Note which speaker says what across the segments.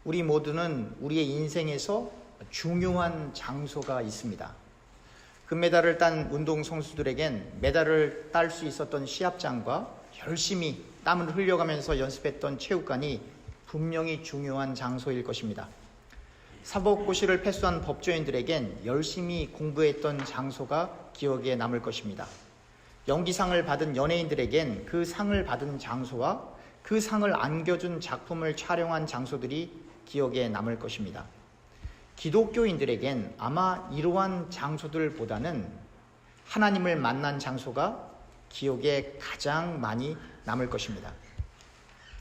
Speaker 1: 우리 모두는 우리의 인생에서 중요한 장소가 있습니다. 금메달을 딴 운동선수들에겐 메달을 딸 수 있었던 시합장과 열심히 땀을 흘려가면서 연습했던 체육관이 분명히 중요한 장소일 것입니다. 사법고시를 패스한 법조인들에겐 열심히 공부했던 장소가 기억에 남을 것입니다. 연기상을 받은 연예인들에겐 그 상을 받은 장소와 그 상을 안겨준 작품을 촬영한 장소들이 기억에 남을 것입니다. 기독교인들에겐 아마 이러한 장소들보다는 하나님을 만난 장소가 기억에 가장 많이 남을 것입니다.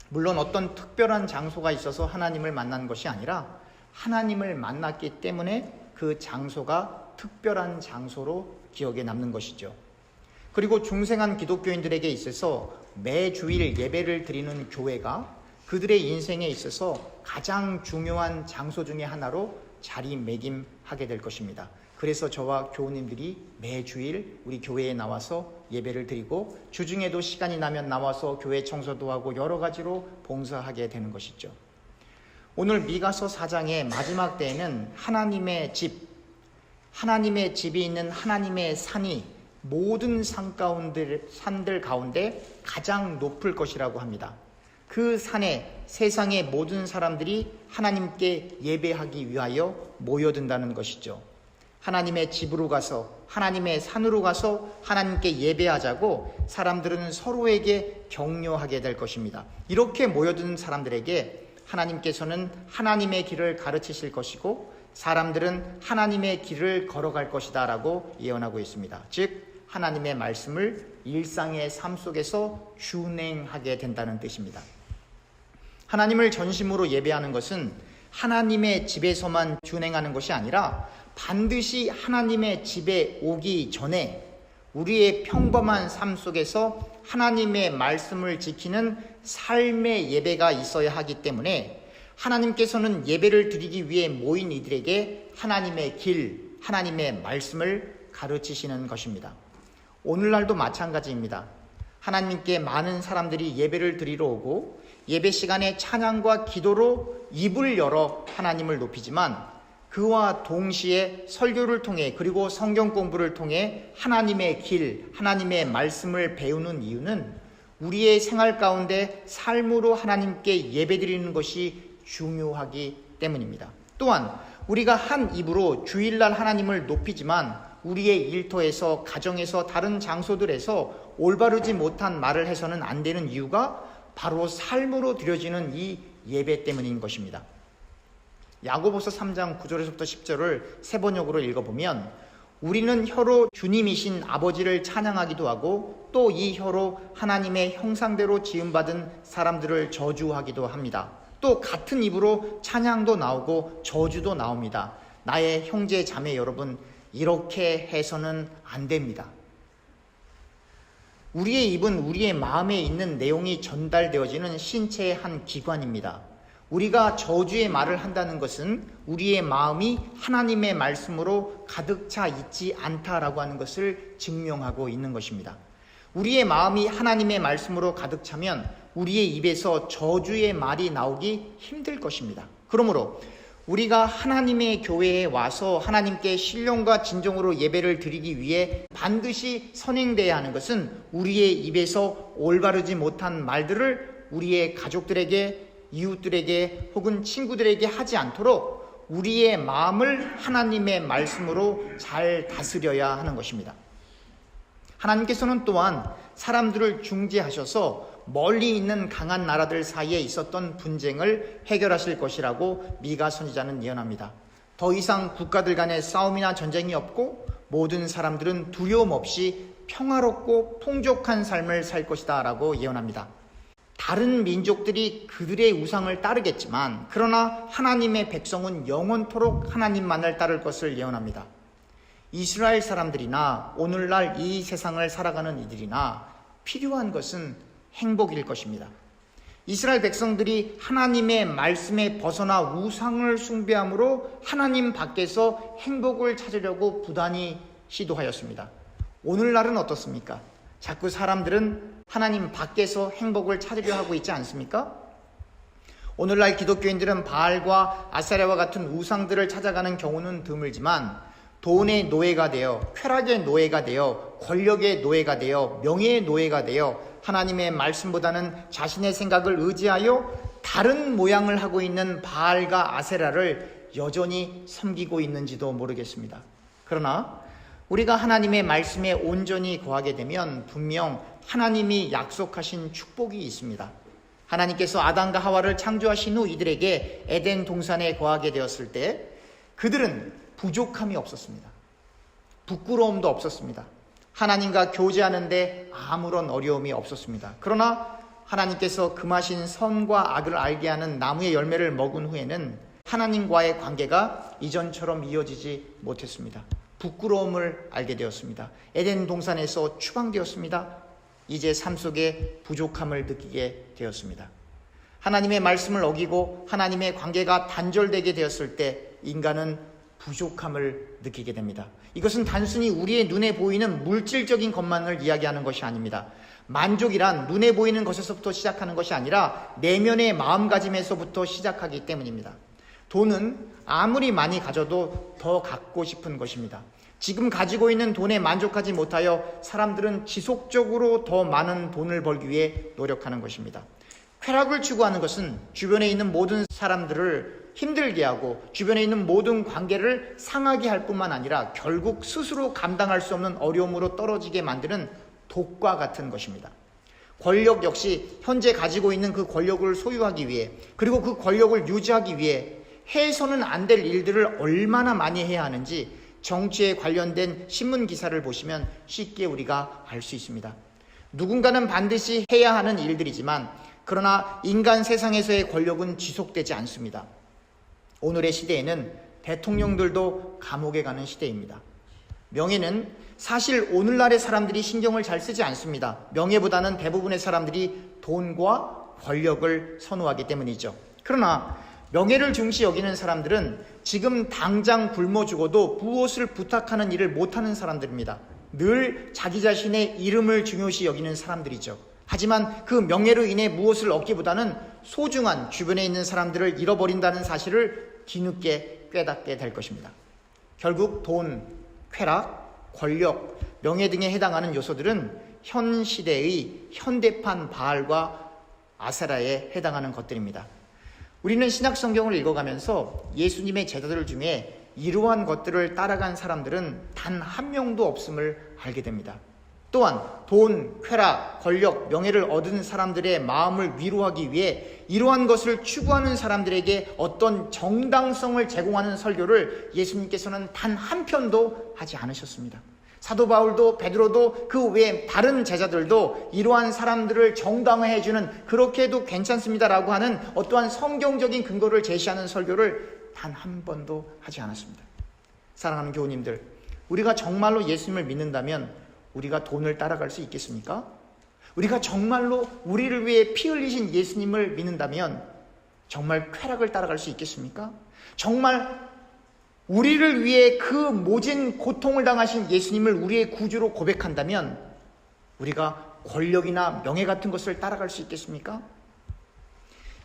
Speaker 1: 물론 어떤 특별한 장소가 있어서 하나님을 만난 것이 아니라 하나님을 만났기 때문에 그 장소가 특별한 장소로 기억에 남는 것이죠. 그리고 중생한 기독교인들에게 있어서 매주일 예배를 드리는 교회가 그들의 인생에 있어서 가장 중요한 장소 중에 하나로 자리매김하게 될 것입니다. 그래서 저와 교우님들이 매주일 우리 교회에 나와서 예배를 드리고 주중에도 시간이 나면 나와서 교회 청소도 하고 여러 가지로 봉사하게 되는 것이죠. 오늘 미가서 4장의 마지막 때에는 하나님의 집이 있는 하나님의 산이 모든 산들 가운데 가장 높을 것이라고 합니다. 그 산에 세상의 모든 사람들이 하나님께 예배하기 위하여 모여든다는 것이죠. 하나님의 집으로 가서 하나님의 산으로 가서 하나님께 예배하자고 사람들은 서로에게 격려하게 될 것입니다. 이렇게 모여든 사람들에게 하나님께서는 하나님의 길을 가르치실 것이고 사람들은 하나님의 길을 걸어갈 것이다 라고 예언하고 있습니다. 즉 하나님의 말씀을 일상의 삶 속에서 준행하게 된다는 뜻입니다. 하나님을 전심으로 예배하는 것은 하나님의 집에서만 준행하는 것이 아니라 반드시 하나님의 집에 오기 전에 우리의 평범한 삶 속에서 하나님의 말씀을 지키는 삶의 예배가 있어야 하기 때문에 하나님께서는 예배를 드리기 위해 모인 이들에게 하나님의 길, 하나님의 말씀을 가르치시는 것입니다. 오늘날도 마찬가지입니다. 하나님께 많은 사람들이 예배를 드리러 오고 예배 시간에 찬양과 기도로 입을 열어 하나님을 높이지만 그와 동시에 설교를 통해 그리고 성경 공부를 통해 하나님의 길, 하나님의 말씀을 배우는 이유는 우리의 생활 가운데 삶으로 하나님께 예배드리는 것이 중요하기 때문입니다. 또한 우리가 한 입으로 주일날 하나님을 높이지만 우리의 일터에서, 가정에서, 다른 장소들에서 올바르지 못한 말을 해서는 안 되는 이유가 바로 삶으로 드려지는 이 예배 때문인 것입니다. 야고보서 3장 9절에서부터 10절을 세 번역으로 읽어보면 우리는 혀로 주님이신 아버지를 찬양하기도 하고 또 이 혀로 하나님의 형상대로 지음받은 사람들을 저주하기도 합니다. 또 같은 입으로 찬양도 나오고 저주도 나옵니다. 나의 형제 자매 여러분, 이렇게 해서는 안 됩니다. 우리의 입은 우리의 마음에 있는 내용이 전달되어지는 신체의 한 기관입니다. 우리가 저주의 말을 한다는 것은 우리의 마음이 하나님의 말씀으로 가득 차 있지 않다라고 하는 것을 증명하고 있는 것입니다. 우리의 마음이 하나님의 말씀으로 가득 차면 우리의 입에서 저주의 말이 나오기 힘들 것입니다. 그러므로 우리가 하나님의 교회에 와서 하나님께 신령과 진정으로 예배를 드리기 위해 반드시 선행돼야 하는 것은 우리의 입에서 올바르지 못한 말들을 우리의 가족들에게, 이웃들에게 혹은 친구들에게 하지 않도록 우리의 마음을 하나님의 말씀으로 잘 다스려야 하는 것입니다. 하나님께서는 또한 사람들을 중재하셔서 멀리 있는 강한 나라들 사이에 있었던 분쟁을 해결하실 것이라고 미가 선지자는 예언합니다. 더 이상 국가들 간의 싸움이나 전쟁이 없고 모든 사람들은 두려움 없이 평화롭고 풍족한 삶을 살 것이다 라고 예언합니다. 다른 민족들이 그들의 우상을 따르겠지만 그러나 하나님의 백성은 영원토록 하나님만을 따를 것을 예언합니다. 이스라엘 사람들이나 오늘날 이 세상을 살아가는 이들이나 필요한 것은 행복일 것입니다. 이스라엘 백성들이 하나님의 말씀에 벗어나 우상을 숭배함으로 하나님 밖에서 행복을 찾으려고 부단히 시도하였습니다. 오늘날은 어떻습니까? 자꾸 사람들은 하나님 밖에서 행복을 찾으려 하고 있지 않습니까? 오늘날 기독교인들은 바알과 아세라와 같은 우상들을 찾아가는 경우는 드물지만 돈의 노예가 되어, 쾌락의 노예가 되어, 권력의 노예가 되어, 명예의 노예가 되어 하나님의 말씀보다는 자신의 생각을 의지하여 다른 모양을 하고 있는 바알과 아세라를 여전히 섬기고 있는지도 모르겠습니다. 그러나 우리가 하나님의 말씀에 온전히 거하게 되면 분명 하나님이 약속하신 축복이 있습니다. 하나님께서 아담과 하와를 창조하신 후 이들에게 에덴 동산에 거하게 되었을 때 그들은 부족함이 없었습니다. 부끄러움도 없었습니다. 하나님과 교제하는데 아무런 어려움이 없었습니다. 그러나 하나님께서 금하신 선과 악을 알게 하는 나무의 열매를 먹은 후에는 하나님과의 관계가 이전처럼 이어지지 못했습니다. 부끄러움을 알게 되었습니다. 에덴 동산에서 추방되었습니다. 이제 삶 속에 부족함을 느끼게 되었습니다. 하나님의 말씀을 어기고 하나님의 관계가 단절되게 되었을 때 인간은 부족함을 느끼게 됩니다. 이것은 단순히 우리의 눈에 보이는 물질적인 것만을 이야기하는 것이 아닙니다. 만족이란 눈에 보이는 것에서부터 시작하는 것이 아니라 내면의 마음가짐에서부터 시작하기 때문입니다. 돈은 아무리 많이 가져도 더 갖고 싶은 것입니다. 지금 가지고 있는 돈에 만족하지 못하여 사람들은 지속적으로 더 많은 돈을 벌기 위해 노력하는 것입니다. 쾌락을 추구하는 것은 주변에 있는 모든 사람들을 힘들게 하고 주변에 있는 모든 관계를 상하게 할 뿐만 아니라 결국 스스로 감당할 수 없는 어려움으로 떨어지게 만드는 독과 같은 것입니다. 권력 역시 현재 가지고 있는 그 권력을 소유하기 위해 그리고 그 권력을 유지하기 위해 해서는 안 될 일들을 얼마나 많이 해야 하는지 정치에 관련된 신문 기사를 보시면 쉽게 우리가 알 수 있습니다. 누군가는 반드시 해야 하는 일들이지만 그러나 인간 세상에서의 권력은 지속되지 않습니다. 오늘의 시대에는 대통령들도 감옥에 가는 시대입니다. 명예는 사실 오늘날의 사람들이 신경을 잘 쓰지 않습니다. 명예보다는 대부분의 사람들이 돈과 권력을 선호하기 때문이죠. 그러나 명예를 중시 여기는 사람들은 지금 당장 굶어 죽어도 무엇을 부탁하는 일을 못하는 사람들입니다. 늘 자기 자신의 이름을 중요시 여기는 사람들이죠. 하지만 그 명예로 인해 무엇을 얻기보다는 소중한 주변에 있는 사람들을 잃어버린다는 사실을 뒤늦게 깨닫게 될 것입니다. 결국 돈, 쾌락, 권력, 명예 등에 해당하는 요소들은 현 시대의 현대판 바알과 아세라에 해당하는 것들입니다. 우리는 신약 성경을 읽어가면서 예수님의 제자들 중에 이러한 것들을 따라간 사람들은 단 한 명도 없음을 알게 됩니다. 또한 돈, 쾌락, 권력, 명예를 얻은 사람들의 마음을 위로하기 위해 이러한 것을 추구하는 사람들에게 어떤 정당성을 제공하는 설교를 예수님께서는 단 한 편도 하지 않으셨습니다. 사도 바울도 베드로도 그 외에 다른 제자들도 이러한 사람들을 정당화해주는 그렇게 해도 괜찮습니다라고 하는 어떠한 성경적인 근거를 제시하는 설교를 단 한 번도 하지 않았습니다. 사랑하는 교우님들, 우리가 정말로 예수님을 믿는다면 우리가 돈을 따라갈 수 있겠습니까? 우리가 정말로 우리를 위해 피 흘리신 예수님을 믿는다면 정말 쾌락을 따라갈 수 있겠습니까? 정말 우리를 위해 그 모진 고통을 당하신 예수님을 우리의 구주로 고백한다면 우리가 권력이나 명예 같은 것을 따라갈 수 있겠습니까?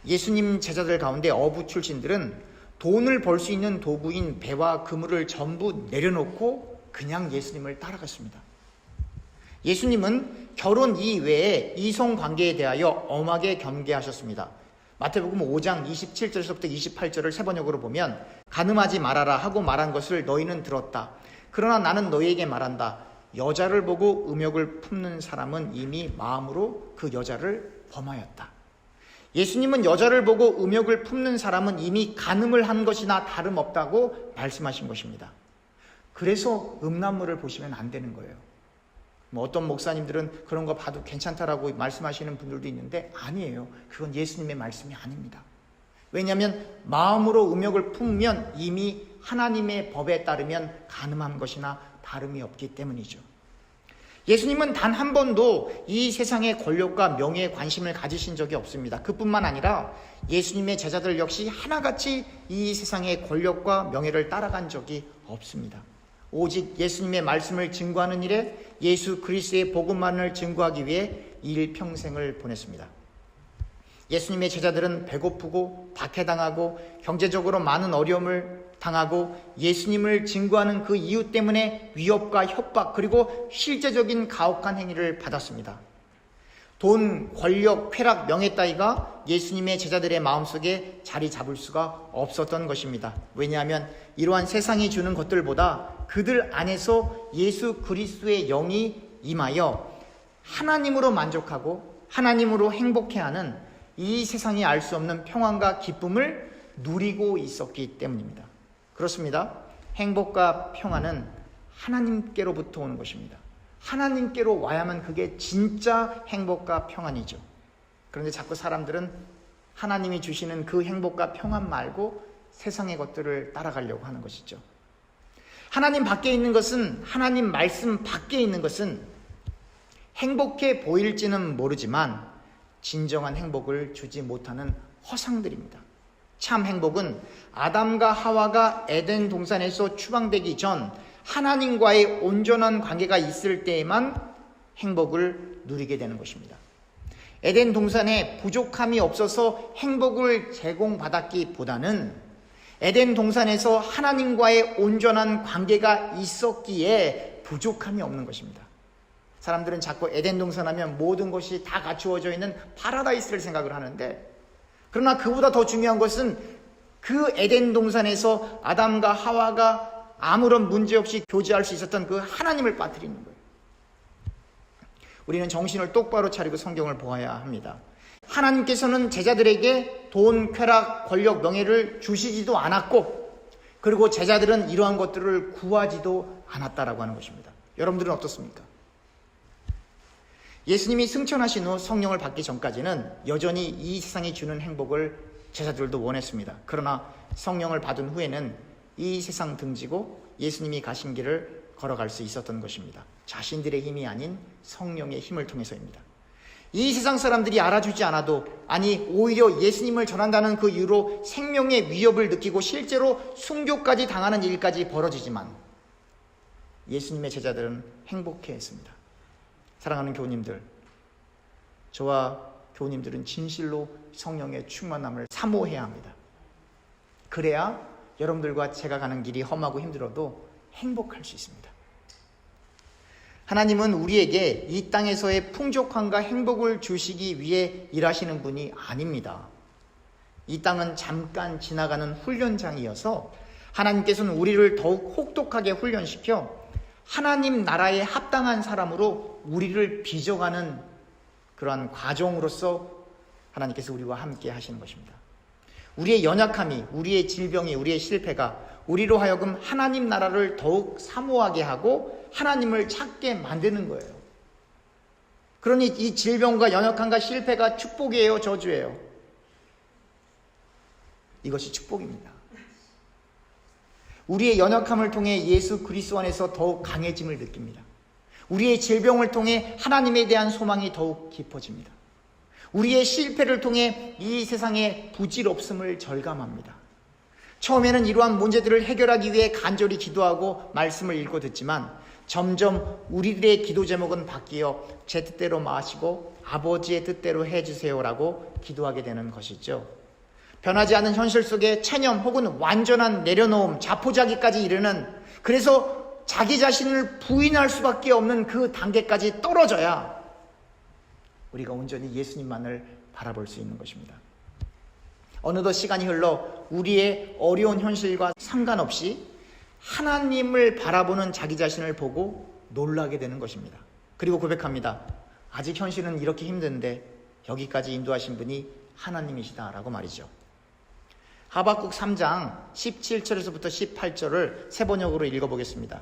Speaker 1: 예수님 제자들 가운데 어부 출신들은 돈을 벌 수 있는 도구인 배와 그물을 전부 내려놓고 그냥 예수님을 따라갔습니다. 예수님은 결혼 이외에 이성관계에 대하여 엄하게 경계하셨습니다. 마태복음 5장 27절에서부터 28절을 세번역으로 보면 간음하지 말아라 하고 말한 것을 너희는 들었다. 그러나 나는 너희에게 말한다. 여자를 보고 음욕을 품는 사람은 이미 마음으로 그 여자를 범하였다. 예수님은 여자를 보고 음욕을 품는 사람은 이미 간음을 한 것이나 다름없다고 말씀하신 것입니다. 그래서 음란물을 보시면 안 되는 거예요. 어떤 목사님들은 그런 거 봐도 괜찮다라고 말씀하시는 분들도 있는데 아니에요. 그건 예수님의 말씀이 아닙니다. 왜냐하면 마음으로 음욕을 품으면 이미 하나님의 법에 따르면 간음한 것이나 다름이 없기 때문이죠. 예수님은 단 한 번도 이 세상의 권력과 명예에 관심을 가지신 적이 없습니다. 그뿐만 아니라 예수님의 제자들 역시 하나같이 이 세상의 권력과 명예를 따라간 적이 없습니다. 오직 예수님의 말씀을 증거하는 일에 예수 그리스도의 복음만을 증거하기 위해 일평생을 보냈습니다. 예수님의 제자들은 배고프고 박해당하고 경제적으로 많은 어려움을 당하고 예수님을 증거하는 그 이유 때문에 위협과 협박 그리고 실제적인 가혹한 행위를 받았습니다. 돈, 권력, 쾌락, 명예 따위가 예수님의 제자들의 마음속에 자리 잡을 수가 없었던 것입니다. 왜냐하면 이러한 세상이 주는 것들보다 그들 안에서 예수 그리스도의 영이 임하여 하나님으로 만족하고 하나님으로 행복해하는 이 세상이 알 수 없는 평안과 기쁨을 누리고 있었기 때문입니다. 그렇습니다. 행복과 평안은 하나님께로부터 오는 것입니다. 하나님께로 와야만 그게 진짜 행복과 평안이죠. 그런데 자꾸 사람들은 하나님이 주시는 그 행복과 평안 말고 세상의 것들을 따라가려고 하는 것이죠. 하나님 밖에 있는 것은, 하나님 말씀 밖에 있는 것은 행복해 보일지는 모르지만 진정한 행복을 주지 못하는 허상들입니다. 참 행복은 아담과 하와가 에덴 동산에서 추방되기 전 하나님과의 온전한 관계가 있을 때에만 행복을 누리게 되는 것입니다. 에덴 동산에 부족함이 없어서 행복을 제공받았기보다는 에덴 동산에서 하나님과의 온전한 관계가 있었기에 부족함이 없는 것입니다. 사람들은 자꾸 에덴 동산 하면 모든 것이 다 갖추어져 있는 파라다이스를 생각을 하는데, 그러나 그보다 더 중요한 것은 그 에덴 동산에서 아담과 하와가 아무런 문제 없이 교제할 수 있었던 그 하나님을 빠뜨리는 거예요. 우리는 정신을 똑바로 차리고 성경을 보아야 합니다. 하나님께서는 제자들에게 돈, 쾌락, 권력, 명예를 주시지도 않았고, 그리고 제자들은 이러한 것들을 구하지도 않았다라고 하는 것입니다. 여러분들은 어떻습니까? 예수님이 승천하신 후 성령을 받기 전까지는 여전히 이 세상이 주는 행복을 제자들도 원했습니다. 그러나 성령을 받은 후에는 이 세상 등지고 예수님이 가신 길을 걸어갈 수 있었던 것입니다. 자신들의 힘이 아닌 성령의 힘을 통해서입니다. 이 세상 사람들이 알아주지 않아도, 아니 오히려 예수님을 전한다는 그 이유로 생명의 위협을 느끼고 실제로 순교까지 당하는 일까지 벌어지지만 예수님의 제자들은 행복해했습니다. 사랑하는 교우님들, 저와 교우님들은 진실로 성령의 충만함을 사모해야 합니다. 그래야 여러분들과 제가 가는 길이 험하고 힘들어도 행복할 수 있습니다. 하나님은 우리에게 이 땅에서의 풍족함과 행복을 주시기 위해 일하시는 분이 아닙니다. 이 땅은 잠깐 지나가는 훈련장이어서 하나님께서는 우리를 더욱 혹독하게 훈련시켜 하나님 나라에 합당한 사람으로 우리를 빚어가는 그러한 과정으로서 하나님께서 우리와 함께 하시는 것입니다. 우리의 연약함이, 우리의 질병이, 우리의 실패가 우리로 하여금 하나님 나라를 더욱 사모하게 하고 하나님을 찾게 만드는 거예요. 그러니 이 질병과 연약함과 실패가 축복이에요, 저주예요? 이것이 축복입니다. 우리의 연약함을 통해 예수 그리스도 안에서 더욱 강해짐을 느낍니다. 우리의 질병을 통해 하나님에 대한 소망이 더욱 깊어집니다. 우리의 실패를 통해 이 세상의 부질없음을 절감합니다. 처음에는 이러한 문제들을 해결하기 위해 간절히 기도하고 말씀을 읽고 듣지만 점점 우리들의 기도 제목은 바뀌어 제 뜻대로 마시고 아버지의 뜻대로 해주세요라고 기도하게 되는 것이죠. 변하지 않은 현실 속에 체념 혹은 완전한 내려놓음, 자포자기까지 이르는, 그래서 자기 자신을 부인할 수밖에 없는 그 단계까지 떨어져야 우리가 온전히 예수님만을 바라볼 수 있는 것입니다. 어느덧 시간이 흘러 우리의 어려운 현실과 상관없이 하나님을 바라보는 자기 자신을 보고 놀라게 되는 것입니다. 그리고 고백합니다. 아직 현실은 이렇게 힘든데 여기까지 인도하신 분이 하나님이시다라고 말이죠. 하박국 3장 17절에서부터 18절을 세 번역으로 읽어보겠습니다.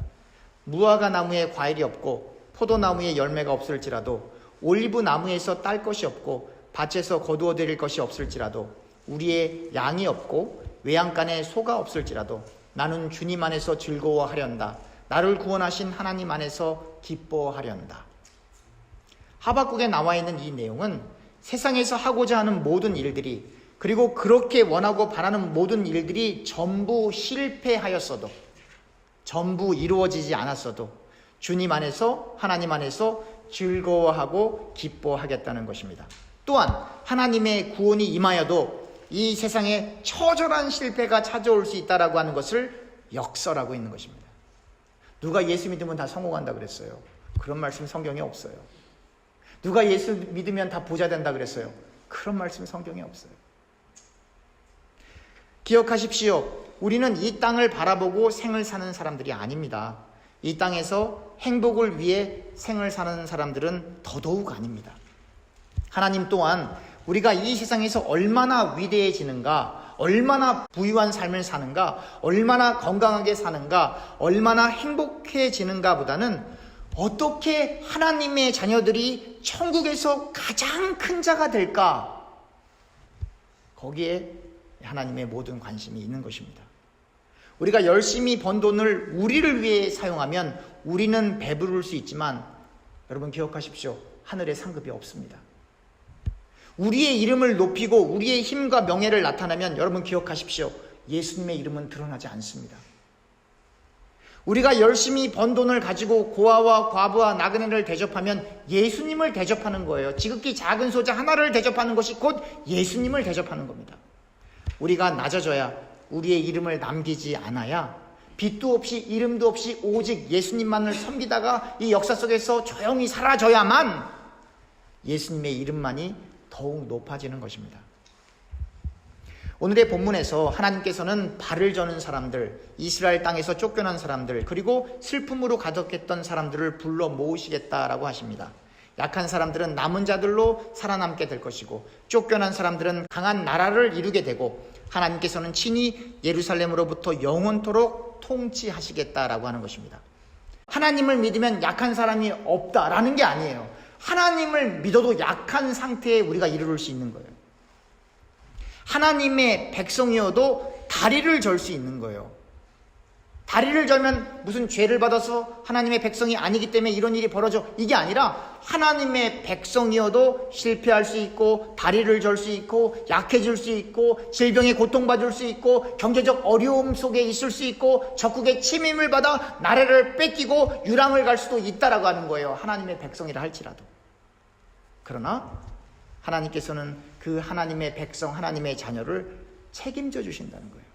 Speaker 1: 무화과 나무에 과일이 없고 포도나무에 열매가 없을지라도 올리브 나무에서 딸 것이 없고 밭에서 거두어 드릴 것이 없을지라도 우리의 양이 없고 외양간에 소가 없을지라도 나는 주님 안에서 즐거워하련다. 나를 구원하신 하나님 안에서 기뻐하련다. 하박국에 나와 있는 이 내용은 세상에서 하고자 하는 모든 일들이, 그리고 그렇게 원하고 바라는 모든 일들이 전부 실패하였어도, 전부 이루어지지 않았어도 주님 안에서, 하나님 안에서 즐거워하고 기뻐하겠다는 것입니다. 또한 하나님의 구원이 임하여도 이 세상에 처절한 실패가 찾아올 수 있다라고 하는 것을 역설하고 있는 것입니다. 누가 예수 믿으면 다 성공한다 그랬어요? 그런 말씀 성경에 없어요. 누가 예수 믿으면 다 부자 된다 그랬어요? 그런 말씀 성경에 없어요. 기억하십시오. 우리는 이 땅을 바라보고 생을 사는 사람들이 아닙니다. 이 땅에서 행복을 위해 생을 사는 사람들은 더더욱 아닙니다. 하나님 또한 우리가 이 세상에서 얼마나 위대해지는가, 얼마나 부유한 삶을 사는가, 얼마나 건강하게 사는가, 얼마나 행복해지는가 보다는 어떻게 하나님의 자녀들이 천국에서 가장 큰 자가 될까, 거기에 하나님의 모든 관심이 있는 것입니다. 우리가 열심히 번 돈을 우리를 위해 사용하면 우리는 배부를 수 있지만 여러분 기억하십시오. 하늘에 상급이 없습니다. 우리의 이름을 높이고 우리의 힘과 명예를 나타내면 여러분 기억하십시오. 예수님의 이름은 드러나지 않습니다. 우리가 열심히 번 돈을 가지고 고아와 과부와 나그네를 대접하면 예수님을 대접하는 거예요. 지극히 작은 소자 하나를 대접하는 것이 곧 예수님을 대접하는 겁니다. 우리가 낮아져야, 우리의 이름을 남기지 않아야, 빛도 없이 이름도 없이 오직 예수님만을 섬기다가 이 역사 속에서 조용히 사라져야만 예수님의 이름만이 더욱 높아지는 것입니다. 오늘의 본문에서 하나님께서는 발을 저는 사람들, 이스라엘 땅에서 쫓겨난 사람들, 그리고 슬픔으로 가득했던 사람들을 불러 모으시겠다라고 하십니다. 약한 사람들은 남은 자들로 살아남게 될 것이고, 쫓겨난 사람들은 강한 나라를 이루게 되고, 하나님께서는 친히 예루살렘으로부터 영원토록 통치하시겠다라고 하는 것입니다. 하나님을 믿으면 약한 사람이 없다라는 게 아니에요. 하나님을 믿어도 약한 상태에 우리가 이르를 수 있는 거예요. 하나님의 백성이어도 다리를 절 수 있는 거예요. 다리를 절면 무슨 죄를 받아서 하나님의 백성이 아니기 때문에 이런 일이 벌어져, 이게 아니라 하나님의 백성이어도 실패할 수 있고, 다리를 절 수 있고, 약해질 수 있고, 질병에 고통받을 수 있고, 경제적 어려움 속에 있을 수 있고, 적국의 침임을 받아 나라를 뺏기고 유랑을 갈 수도 있다라고 하는 거예요. 하나님의 백성이라 할지라도. 그러나 하나님께서는 그 하나님의 백성, 하나님의 자녀를 책임져 주신다는 거예요.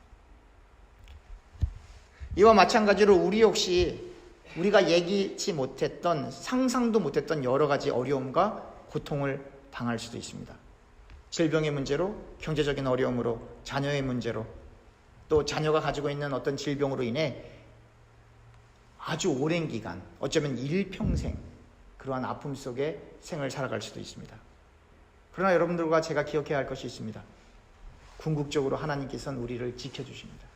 Speaker 1: 이와 마찬가지로 우리 역시 우리가 예기치 못했던, 상상도 못했던 여러 가지 어려움과 고통을 당할 수도 있습니다. 질병의 문제로, 경제적인 어려움으로, 자녀의 문제로, 또 자녀가 가지고 있는 어떤 질병으로 인해 아주 오랜 기간, 어쩌면 일평생 그러한 아픔 속에 생을 살아갈 수도 있습니다. 그러나 여러분들과 제가 기억해야 할 것이 있습니다. 궁극적으로 하나님께서는 우리를 지켜주십니다.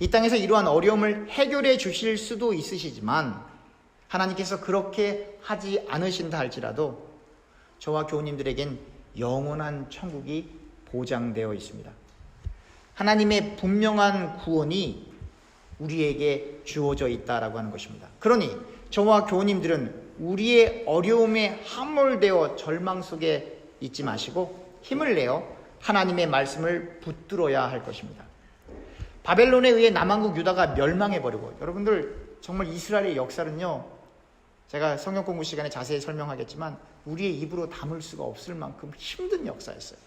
Speaker 1: 이 땅에서 이러한 어려움을 해결해 주실 수도 있으시지만 하나님께서 그렇게 하지 않으신다 할지라도 저와 교우님들에겐 영원한 천국이 보장되어 있습니다. 하나님의 분명한 구원이 우리에게 주어져 있다라고 하는 것입니다. 그러니 저와 교우님들은 우리의 어려움에 함몰되어 절망 속에 있지 마시고 힘을 내어 하나님의 말씀을 붙들어야 할 것입니다. 바벨론에 의해 남한국 유다가 멸망해버리고, 여러분들 정말 이스라엘의 역사는요, 제가 성경 공부 시간에 자세히 설명하겠지만 우리의 입으로 담을 수가 없을 만큼 힘든 역사였어요.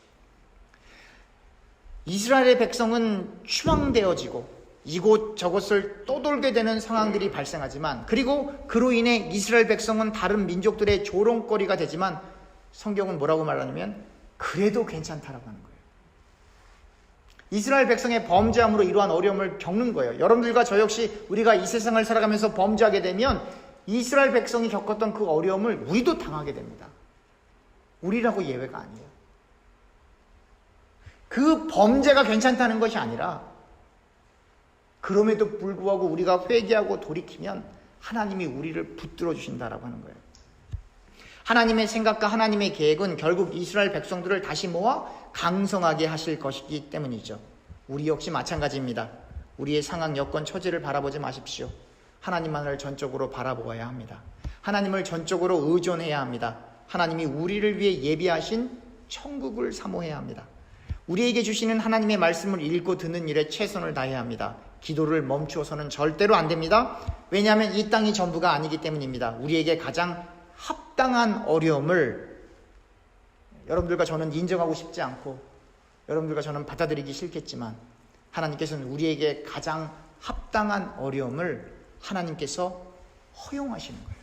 Speaker 1: 이스라엘의 백성은 추방되어지고 이곳 저곳을 떠돌게 되는 상황들이 발생하지만, 그리고 그로 인해 이스라엘 백성은 다른 민족들의 조롱거리가 되지만 성경은 뭐라고 말하냐면 그래도 괜찮다라고 하는 거예요. 이스라엘 백성의 범죄함으로 이러한 어려움을 겪는 거예요. 여러분들과 저 역시 우리가 이 세상을 살아가면서 범죄하게 되면 이스라엘 백성이 겪었던 그 어려움을 우리도 당하게 됩니다. 우리라고 예외가 아니에요. 그 범죄가 괜찮다는 것이 아니라 그럼에도 불구하고 우리가 회개하고 돌이키면 하나님이 우리를 붙들어 주신다라고 하는 거예요. 하나님의 생각과 하나님의 계획은 결국 이스라엘 백성들을 다시 모아 강성하게 하실 것이기 때문이죠. 우리 역시 마찬가지입니다. 우리의 상황, 여건, 처지를 바라보지 마십시오. 하나님만을 전적으로 바라보아야 합니다. 하나님을 전적으로 의존해야 합니다. 하나님이 우리를 위해 예비하신 천국을 사모해야 합니다. 우리에게 주시는 하나님의 말씀을 읽고 듣는 일에 최선을 다해야 합니다. 기도를 멈추어서는 절대로 안 됩니다. 왜냐하면 이 땅이 전부가 아니기 때문입니다. 우리에게 가장 합당한 어려움을 여러분들과 저는 인정하고 싶지 않고 여러분들과 저는 받아들이기 싫겠지만 하나님께서는 우리에게 가장 합당한 어려움을 하나님께서 허용하시는 거예요.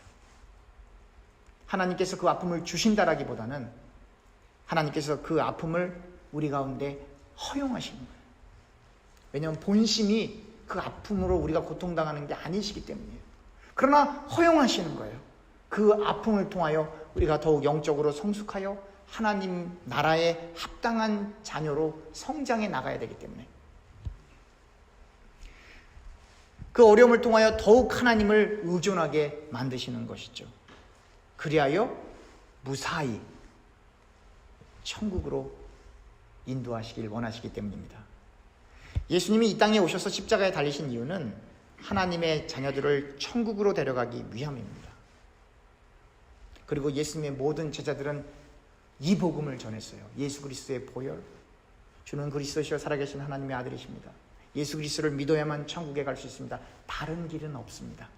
Speaker 1: 하나님께서 그 아픔을 주신다라기보다는 하나님께서 그 아픔을 우리 가운데 허용하시는 거예요. 왜냐하면 본심이 그 아픔으로 우리가 고통당하는 게 아니시기 때문이에요. 그러나 허용하시는 거예요. 그 아픔을 통하여 우리가 더욱 영적으로 성숙하여 하나님 나라의 합당한 자녀로 성장해 나가야 되기 때문에 그 어려움을 통하여 더욱 하나님을 의존하게 만드시는 것이죠. 그리하여 무사히 천국으로 인도하시길 원하시기 때문입니다. 예수님이 이 땅에 오셔서 십자가에 달리신 이유는 하나님의 자녀들을 천국으로 데려가기 위함입니다. 그리고 예수님의 모든 제자들은 이 복음을 전했어요. 예수 그리스도의 보혈, 주는 그리스도시여 살아계신 하나님의 아들이십니다. 예수 그리스도를 믿어야만 천국에 갈 수 있습니다. 다른 길은 없습니다.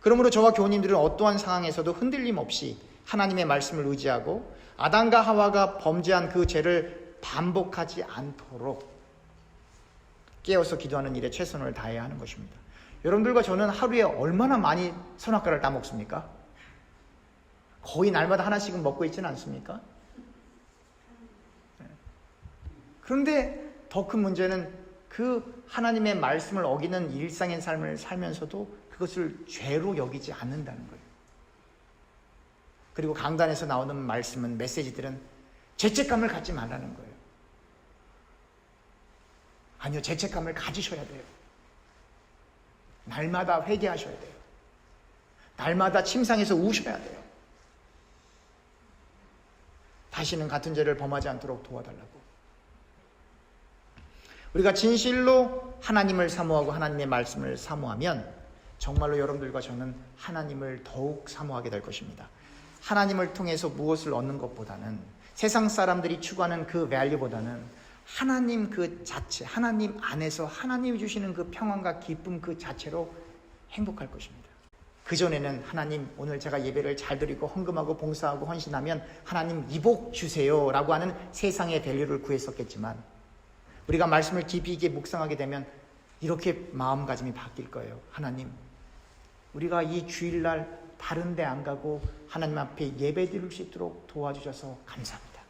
Speaker 1: 그러므로 저와 교우님들은 어떠한 상황에서도 흔들림 없이 하나님의 말씀을 의지하고 아담과 하와가 범죄한 그 죄를 반복하지 않도록 깨어서 기도하는 일에 최선을 다해야 하는 것입니다. 여러분들과 저는 하루에 얼마나 많이 선악과를 따먹습니까? 거의 날마다 하나씩은 먹고 있지는 않습니까? 그런데 더 큰 문제는 그 하나님의 말씀을 어기는 일상의 삶을 살면서도 그것을 죄로 여기지 않는다는 거예요. 그리고 강단에서 나오는 말씀은, 메시지들은 죄책감을 갖지 말라는 거예요. 아니요, 죄책감을 가지셔야 돼요. 날마다 회개하셔야 돼요. 날마다 침상에서 우셔야 돼요. 다시는 같은 죄를 범하지 않도록 도와달라고. 우리가 진실로 하나님을 사모하고 하나님의 말씀을 사모하면 정말로 여러분들과 저는 하나님을 더욱 사모하게 될 것입니다. 하나님을 통해서 무엇을 얻는 것보다는, 세상 사람들이 추구하는 그 밸류보다는 하나님 그 자체, 하나님 안에서 하나님이 주시는 그 평안과 기쁨 그 자체로 행복할 것입니다. 그전에는 하나님 오늘 제가 예배를 잘 드리고 헌금하고 봉사하고 헌신하면 하나님 이복 주세요 라고 하는 세상의 밸류를 구했었겠지만, 우리가 말씀을 깊이 있게 묵상하게 되면 이렇게 마음가짐이 바뀔 거예요. 하나님, 우리가 이 주일날 다른 데 안 가고 하나님 앞에 예배 드릴 수 있도록 도와주셔서 감사합니다.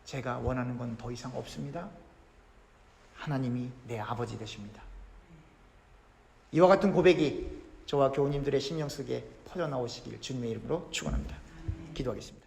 Speaker 1: 제가 원하는 건 더 이상 없습니다. 하나님이 내 아버지 되십니다. 이와 같은 고백이 저와 교우님들의 심령 속에 퍼져나오시길 주님의 이름으로 축원합니다. 기도하겠습니다.